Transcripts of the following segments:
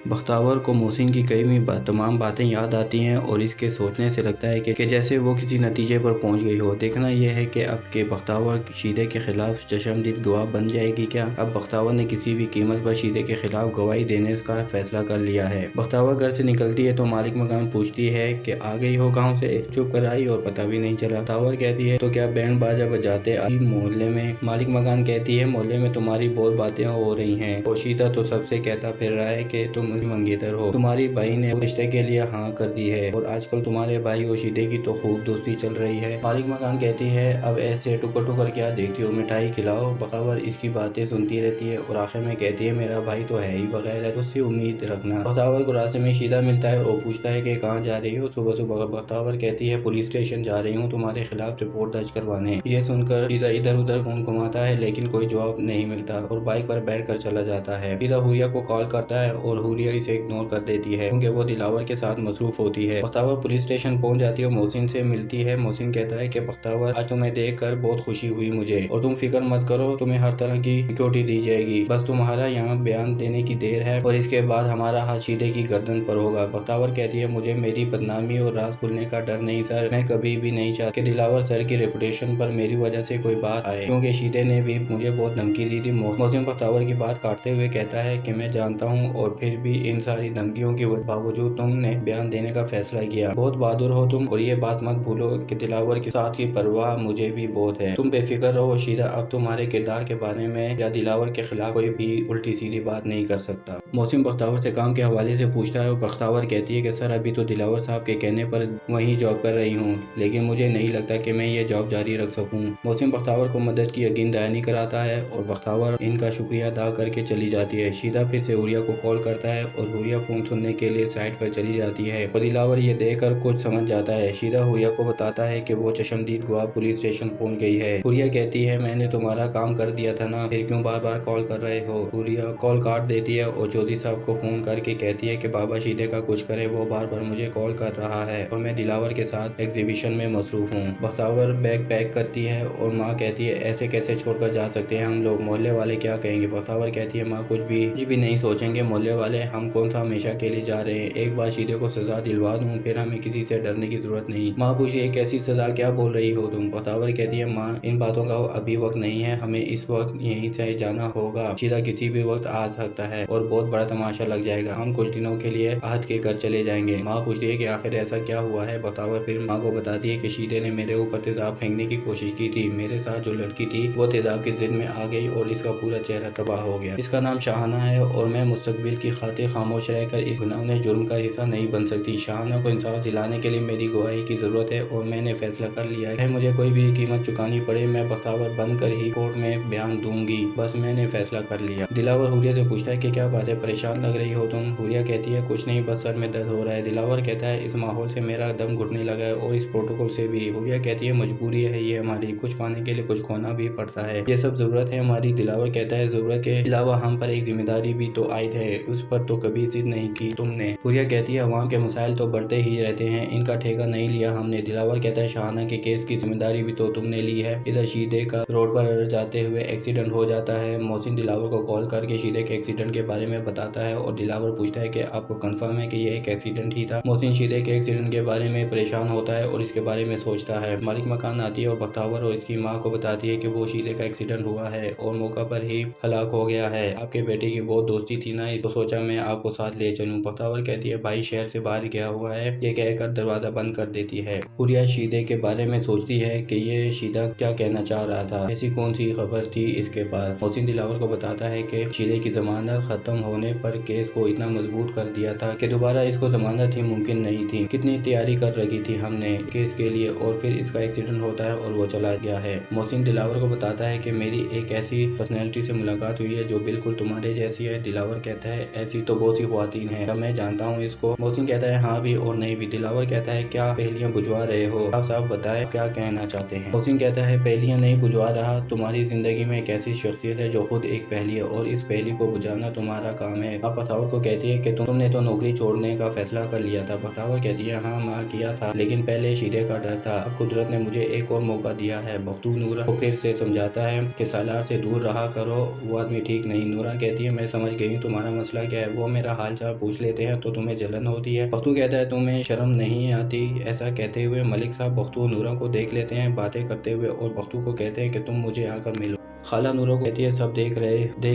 बख्तावर को मोहसिन की कही हुई तमाम बातें याद आती हैं और इसके सोचने से लगता है कि जैसे वो किसी नतीजे पर पहुंच गई हो। देखना यह है कि अब के बख्तावर शीदे के खिलाफ चशमदीद गवाह बन जाएगी क्या। अब बख्तावर ने किसी भी कीमत पर शीदे के खिलाफ गवाही देने का फैसला कर लिया है। बख्तावर घर से निकलती है तो मालिक मकान पूछती है कि आ गई हो गाँव से, चुप कर आई और पता भी नहीं चला। बख्तावर कहती है तो क्या बैंड बाजा बजाते आई मोहल्ले में। मालिक मकान कहती है मोहल्ले में तुम्हारी बहुत बातें हो रही हैं और शीदा तो सबसे कहता फिर रहा है कि तुम मंगेतर हो। तुम्हारी भाई ने रिश्ते के लिए हाँ कर दी है और आजकल तुम्हारे भाई और शीदे की तो खूब दोस्ती चल रही है। मालिक मकान कहती है अब ऐसे टुकर टुकर क्या देखती हो, मिठाई खिलाओ। बख्तावर इसकी बातें सुनती रहती है और आखिर में कहती है मेरा भाई तो है ही बगैर है, उससे उम्मीद रखना। बख्तावर को रास्ते में शीदा मिलता है और पूछता है कि कहाँ जा रही हो सुबह सुबह। बख्तावर कहती है पुलिस स्टेशन जा रही हूँ तुम्हारे खिलाफ रिपोर्ट दर्ज करवाने। ये सुनकर शीदा इधर उधर फोन घुमाता है लेकिन कोई जवाब नहीं मिलता और बाइक पर बैठ कर चला जाता है। शीदा हुरिया को कॉल करता है और हुरिया इसे इग्नोर कर देती है क्योंकि वो दिलावर के साथ मसरूफ होती है। बख्तावर पुलिस स्टेशन पहुंच जाती है और मोहसिन से मिलती है। मोहसिन कहता है कि बख्तावर आज तुम्हें देख कर बहुत खुशी हुई मुझे और तुम फिक्र मत करो, तुम्हें हर तरह की सिक्योरिटी दी जाएगी, बस तुम्हारा यहाँ बयान देने की देर है और इसके बाद हमारा हाथ शीदे की गर्दन पर होगा। बख्तावर कहती है मुझे मेरी बदनामी और राज खुलने का डर नहीं सर, मैं कभी भी नहीं चाहती कि दिलावर सर की रेपुटेशन पर मेरी वजह से कोई बात आए क्योंकि शीदे ने भी मुझे बहुत धमकी दी थी। मोहसिन बख्तावर की बात काटते हुए कहता है कि मैं जानता हूँ और फिर भी इन सारी धमकियों के बावजूद तुमने बयान देने का फैसला किया, बहुत बहादुर हो तुम। और ये बात मत भूलो कि दिलावर के साथ की परवाह मुझे भी बहुत है, तुम बेफिक्र रहो। शीदा अब तुम्हारे किरदार के बारे में या दिलावर के खिलाफ कोई भी उल्टी सीधी बात नहीं कर सकता। मोहसिन बख्तावर से काम के हवाले से पूछता है और बख्तावर कहती है कि सर अभी तो दिलावर साहब के कहने पर वहीं जॉब कर रही हूँ लेकिन मुझे नहीं लगता कि मैं ये जॉब जारी रख सकूँ। मोहसिन बख्तावर को मदद की यकीन दहानी कराता है और बख्तावर इनका शुक्रिया अदा करके चली जाती है। शीदा फिर से हुरिया को कॉल करता है और हुरिया फोन सुनने के लिए साइट पर चली जाती है और दिलावर ये देखकर कुछ समझ जाता है। शीदा हुरिया को बताता है कि वो चशमदीद गवाह पुलिस स्टेशन पहुंच गई है। हुरिया कहती है मैंने तुम्हारा काम कर दिया था ना, फिर क्यों बार बार कॉल कर रहे हो। हुरिया कॉल काट देती है और चौधरी साहब को फोन करके कहती है कि बाबा शीदे का कुछ करे, वो बार बार मुझे कॉल कर रहा है और मैं दिलावर के साथ एग्जीबिशन में मसरूफ हूँ। बख्तावर बैग पैक करती है और माँ कहती है ऐसे कैसे छोड़कर जा सकते हैं हम लोग, मोहल्ले वाले क्या कहेंगे। बख्तावर कहती है माँ कुछ भी नहीं सोचेंगे मोहल्ले वाले, हम कौन सा हमेशा के लिए जा रहे हैं, एक बार शीदे को सजा दिलवा दूं फिर हमें किसी से डरने की जरूरत नहीं। माँ पूछती है कैसी सजा, क्या बोल रही हो तुम। बख्तावर कहती है माँ इन बातों का अभी वक्त नहीं है, हमें इस वक्त यहीं से जाना होगा, शीदा किसी भी वक्त आ सकता है और बहुत बड़ा तमाशा लग जाएगा, हम कुछ दिनों के लिए आहत के घर चले जाएंगे। माँ पूछती है कि आखिर ऐसा क्या हुआ है। बख्तावर फिर माँ को बताती है कि शीदे ने मेरे ऊपर तेजाब फेंकने की कोशिश की थी, मेरे साथ जो लड़की थी वो तेजाब की जिद में आ गई और इसका पूरा चेहरा तबाह हो गया। इसका नाम शाहाना है और मैं मुस्तकबिल की खातिर खामोश रहकर इस गुनाह जुर्म का हिस्सा नहीं बन सकती। शाहाना को इंसाफ दिलाने के लिए मेरी गवाही की जरूरत है और मैंने फैसला कर लिया है मुझे कोई भी कीमत चुकानी पड़े मैं बख्तावर बनकर ही कोर्ट में बयान दूंगी, बस मैंने फैसला कर लिया। दिलावर हुरिया से पूछता है कि क्या बात है, परेशान लग रही हो तुम। हुरिया कहती है कुछ नहीं, बस सर में दर्द हो रहा है। दिलावर कहता है इस माहौल से मेरा दम घुटने लगा है और इस प्रोटोकॉल से भी। हुरिया कहती है मजबूरी है ये हमारी, कुछ पाने के लिए कुछ खोना भी पड़ता है, ये सब जरूरत है हमारी। दिलावर कहता है जरूरत के अलावा हम पर एक जिम्मेदारी भी तो आयद है, उस पर तो कभी जिद नहीं की तुमने। हुरिया कहती है अवाम के मसाइल तो बढ़ते ही रहते हैं, इनका ठेका नहीं लिया हमने। दिलावर कहता है शाहाना के केस की जिम्मेदारी भी तो तुमने ली है। इधर शीदे का रोड पर जाते हुए एक्सीडेंट हो जाता है। मोहसिन दिलावर को कॉल करके शीदे के एक्सीडेंट के बारे में बताता है और दिलावर पूछता है कि आपको कंफर्म है कि ये एक एक्सीडेंट ही था। मोहसिन शीदे के एक्सीडेंट के बारे में परेशान होता है और इसके बारे में सोचता है। मालिक मकान आती है और बख्तावर और इसकी माँ को बताती है कि वो शीदे का एक्सीडेंट हुआ है और मौका पर ही हलाक हो गया है, आपके बेटे की बहुत दोस्ती थी ना, इसको सोचा मैं आपको साथ ले चलूं। बख्तावर कहती है भाई शहर से बाहर गया हुआ है, ये कहकर दरवाजा बंद कर देती है। हुरिया शीदे के बारे में सोचती है कि ये शीदा क्या कहना चाह रहा था, ऐसी कौन सी खबर थी इसके पास। मोहसिन दिलावर को बताता है कि शीदे की जमानत खत्म होने पर केस को इतना मजबूत कर दिया था कि दोबारा इसको जमानत ही मुमकिन नहीं थी, कितनी तैयारी कर रखी थी हमने केस के लिए और फिर इसका एक्सीडेंट होता है और वो चला गया है। मोहसिन दिलावर को बताता है कि मेरी एक ऐसी पर्सनैलिटी से मुलाकात हुई है जो बिल्कुल तुम्हारे जैसी है। दिलावर कहता है ऐसी तो बहुत सी ख्वातीन है, मैं जानता हूँ इसको। मोहसिन कहता है हाँ भी और नहीं भी। दिलावर कहता है क्या पहेलियां बुझवा रहे हो, आप साहब बताए क्या कहना चाहते हैं। मोहसिन कहता है पहेलियां नहीं बुझवा रहा, तुम्हारी जिंदगी में एक ऐसी शख्सियत है जो खुद एक पहेली है और इस पहेली को बुझाना तुम्हारा काम है। आप बख्तावर को कहती है कि तुमने तो नौकरी छोड़ने का फैसला कर लिया था। बख्तावर कहती है हाँ माँ किया था, लेकिन पहले शीदे का डर था, अब कुदरत ने मुझे एक और मौका दिया है। बख्तू नूरा को फिर से समझाता है कि सालार से दूर रहा करो, वो आदमी ठीक नहीं। नूरा कहती है मैं समझ गई हूँ तुम्हारा मसला क्या है, वो मेरा हाल चाल पूछ लेते हैं तो तुम्हें जलन होती है। बख्तू कहता है तुम्हें शर्म नहीं आती। ऐसा कहते हुए मलिक साहब बख्तू और नूरा को देख लेते हैं बातें करते हुए और बख्तू को कहते हैं कि तुम मुझे आकर मिलो। खाला नूरा को कहती है सब देख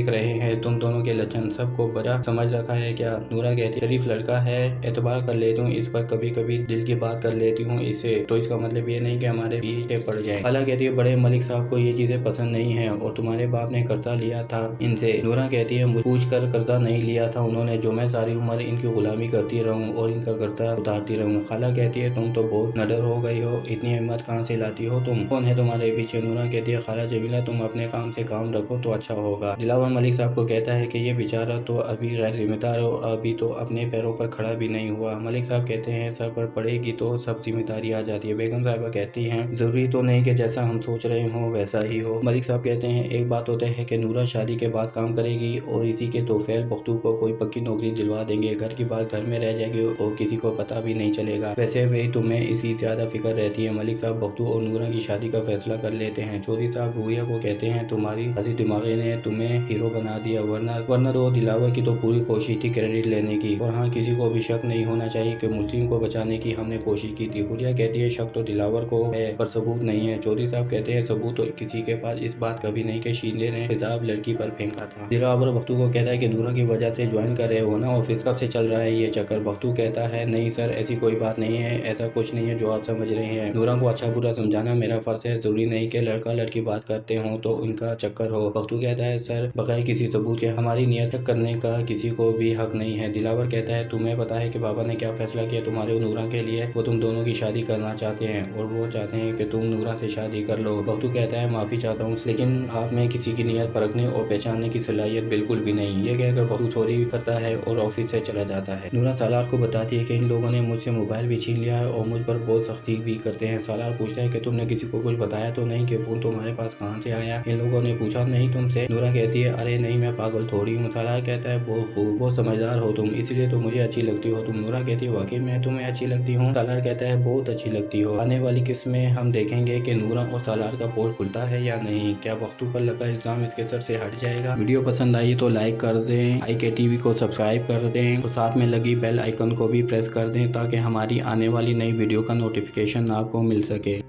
रहे हैं तुम दोनों के लक्षण, सबको बड़ा समझ रखा है क्या? नूरा कहती है शरीफ लड़का है, एतबार कर लेती हूँ इस पर, कभी कभी दिल की बात कर लेती हूँ इसे, तो इसका मतलब ये नहीं कि हमारे पीछे पड़ जाए। खाला कहती है बड़े मलिक साहब को ये चीजें पसंद नहीं है और तुम्हारे बाप ने कर्जा लिया था इनसे। नूरा कहती है मुझे पूछ कर कर्जा नहीं लिया था उन्होंने, जो मैं सारी उम्र इनकी गुलामी करती रहूँ और इनका कर्जा उतारती रहूँ। खाला कहती है तुम तो बहुत नडर हो गई हो, इतनी हिम्मत कहाँ से लाती हो तुम? कौन है तुम्हारे पीछे? नूरा कहती है खाला जमीला तुम अपने काम से काम रखो तो अच्छा होगा। दिलावर मलिक साहब को कहता है कि ये बेचारा तो अभी गैर जिम्मेदार है और अभी तो अपने पैरों पर खड़ा भी नहीं हुआ। मलिक साहब कहते हैं सर पर पड़ेगी तो सब जिम्मेदारी आ जाती है। बेगम साहिबा कहती हैं जरूरी तो नहीं कि जैसा हम सोच रहे हो वैसा ही हो। मलिक साहब कहते हैं एक बात होता है कि नूरा शादी के बाद काम करेगी और इसी के तोफैल बख्तू को कोई पक्की नौकरी दिलवा देंगे, घर की बात घर में रह जाएगी और किसी को पता भी नहीं चलेगा। वैसे भी तुम्हें इसी ज्यादा फिक्र रहती है। मलिक साहब बख्तू और नूरा की शादी का फैसला कर लेते हैं। चौधरी साहब रूहिया को कहते हैं तुम्हारी हंसी दिमागे ने तुम्हें हीरो बना दिया, वरना तो दिलावर की तो पूरी कोशिश थी क्रेडिट लेने की। और हाँ किसी को भी शक नहीं होना चाहिए कि मुल्जिम को बचाने की हमने कोशिश की थी। हुलिया कहती है शक तो दिलावर को है पर सबूत नहीं है। चौधरी साहब कहते हैं सबूत तो किसी के पास इस बात कभी नहीं कि शीले ने तेजाब लड़की पर फेंका था। दिलावर बख्तू को कहता है कि नूरा की वजह से ज्वाइन कर रहे हो ना ऑफिस, कब से चल रहा है ये चक्कर? बख्तू कहता है नहीं सर ऐसी कोई बात नहीं है, ऐसा कुछ नहीं है जो आप समझ रहे हैं। नूरा को अच्छा बुरा समझाना मेरा फर्ज है, जरूरी नहीं कि लड़का लड़की बात करते हो तो उनका चक्कर हो। बख्तू कहता है सर बगैर किसी सबूत के हमारी नियत करने का किसी को भी हक नहीं है। दिलावर कहता है तुम्हें पता है कि बाबा ने क्या फैसला किया तुम्हारे और नूरा के लिए? वो तुम दोनों की शादी करना चाहते हैं और वो चाहते हैं कि तुम नूरा से शादी कर लो। बख्तू कहता है माफी चाहता हूँ लेकिन आप में किसी की नियत परखने और पहचानने की सलाहियत बिल्कुल भी नहीं। ये कहकर बख्तू सॉरी करता है और ऑफिस से चला जाता है। नूरा सालार को बताती है कि इन लोगों ने मुझसे मोबाइल भी छीन लिया है और मुझ पर बहुत सख्ती भी करते हैं। सालार पूछता है कि तुमने किसी को कुछ बताया तो नहीं कि फोन तुम्हारे पास कहाँ से आया? इन लोगों ने पूछा नहीं तुमसे? नूरा कहती है अरे नहीं मैं पागल थोड़ी हूँ। सालार कहता है बहुत खूब, बहुत समझदार हो तुम, इसलिए तो मुझे अच्छी लगती हो तुम। नूरा कहती है वाकई मैं तुम्हें अच्छी लगती हूँ? सालार कहता है बहुत अच्छी लगती हो। आने वाली किस्त में हम देखेंगे कि नूरा और सालार का पोल खुलता है या नहीं, क्या बख्तू पर लगा इल्जाम इसके सर से हट जाएगा। वीडियो पसंद आई तो लाइक कर दें, IK TV को सब्सक्राइब कर दें और साथ में लगी बेल आइकन को भी प्रेस कर दें ताकि हमारी आने वाली नई वीडियो का नोटिफिकेशन आपको मिल सके।